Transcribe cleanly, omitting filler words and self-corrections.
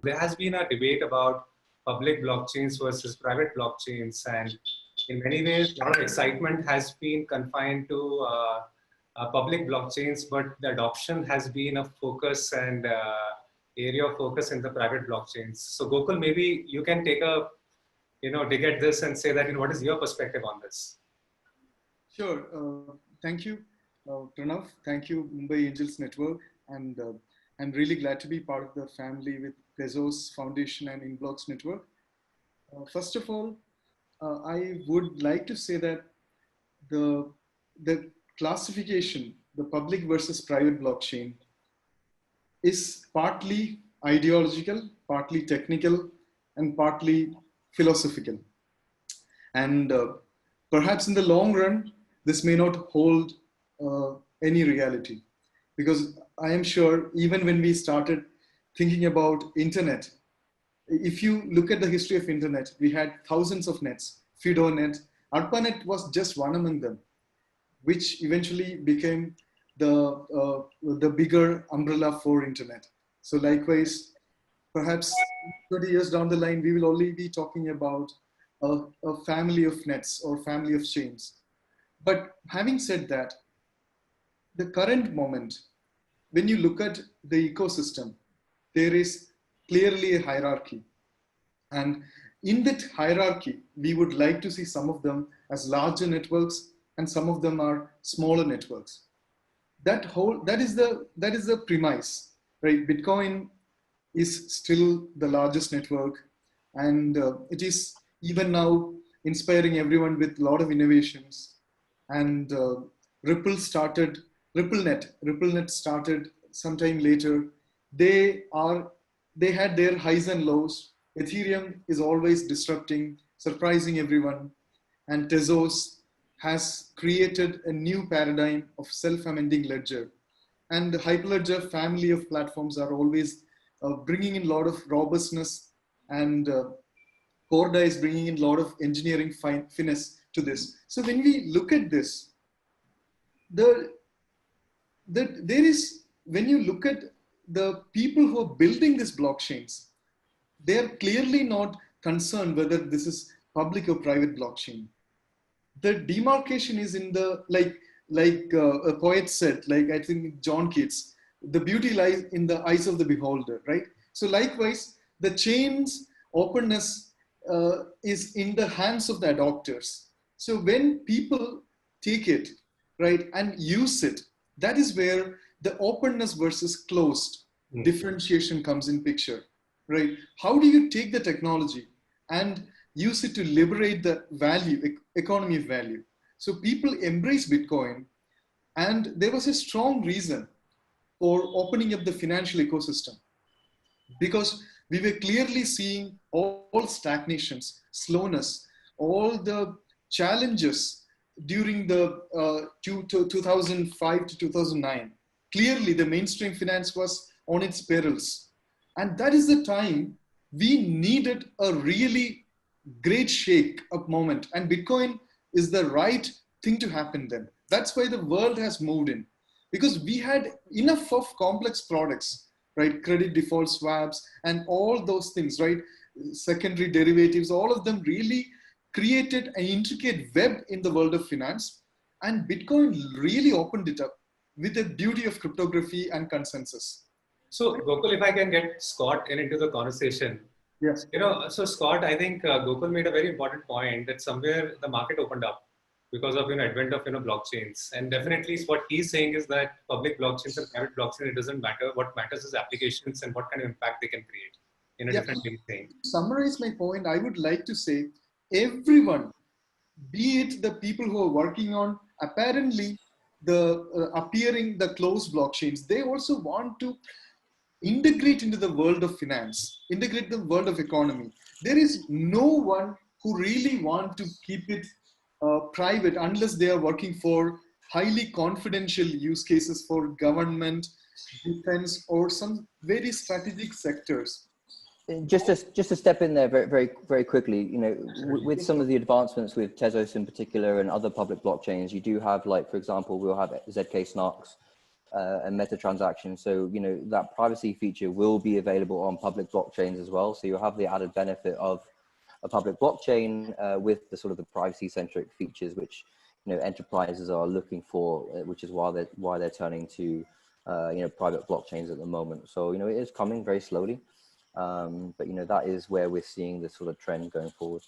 there has been a debate about public blockchains versus private blockchains, and in many ways, a lot of excitement has been confined to public blockchains, but the adoption has been a focus and area of focus in the private blockchains. So Gokul, maybe you can take a dig at this and say that what is your perspective on this? Sure. Thank you, Pranav. Thank you, Mumbai Angels Network, and I'm really glad to be part of the family with Tezos Foundation and Inblocks Network. First of all, I would like to say that the classification, the public versus private blockchain, is partly ideological, partly technical, and partly philosophical. And perhaps in the long run, this may not hold any reality, because I am sure even when we started thinking about internet, if you look at the history of internet, we had thousands of nets. FidoNet, ARPANET was just one among them, which eventually became the bigger umbrella for internet. So likewise, perhaps 30 years down the line, we will only be talking about a family of nets or family of chains. But having said that, the current moment, when you look at the ecosystem, there is clearly a hierarchy. And in that hierarchy, we would like to see some of them as larger networks and some of them are smaller networks. That is the premise, right? Bitcoin is still the largest network, and it is even now inspiring everyone with a lot of innovations. And RippleNet started sometime later. They had their highs and lows. Ethereum is always disrupting, surprising everyone. And Tezos has created a new paradigm of self-amending ledger. And the Hyperledger family of platforms are always bringing in a lot of robustness, and Corda is bringing in a lot of engineering finesse to this. So when we look at this, when you look at the people who are building these blockchains, they are clearly not concerned whether this is public or private blockchain. The demarcation is in the, like a poet said, like I think John Keats, the beauty lies in the eyes of the beholder, right? So likewise, the chain's openness is in the hands of the adopters. So when people take it, right, and use it, that is where the openness versus closed differentiation comes in picture, right? How do you take the technology and use it to liberate the value, economy of value? So people embrace Bitcoin, and there was a strong reason for opening up the financial ecosystem, because we were clearly seeing all stagnations, slowness, all the challenges during the 2005 to 2009. Clearly, the mainstream finance was on its perils. And that is the time we needed a really great shake-up moment. And Bitcoin is the right thing to happen then. That's why the world has moved in. Because we had enough of complex products, right? Credit default swaps and all those things, right? Secondary derivatives, all of them really created an intricate web in the world of finance. And Bitcoin really opened it up with the beauty of cryptography and consensus. So Gokul, if I can get Scott into the conversation. Yes. So Scott, I think Gokul made a very important point that somewhere the market opened up because of advent of blockchains, and definitely what he's saying is that public blockchains and private blockchains, it doesn't matter. What matters is applications and what kind of impact they can create in a different thing. To summarize my point, I would like to say everyone, be it the people who are working on apparently the closed blockchains, they also want to integrate into the world of finance, integrate the world of economy. There is no one who really want to keep it private unless they are working for highly confidential use cases for government, defense, or some very strategic sectors. Just to step in there very quickly, with some of the advancements with Tezos in particular and other public blockchains, you do have, like, for example, we'll have ZK Snarks and meta transactions. So, you know, that privacy feature will be available on public blockchains as well. So you'll have the added benefit of a public blockchain with the sort of the privacy centric features, which, you know, enterprises are looking for, which is why they're turning to, you know, private blockchains at the moment. So, you know, it is coming very slowly. But, you know, that is where we're seeing the sort of trend going forward.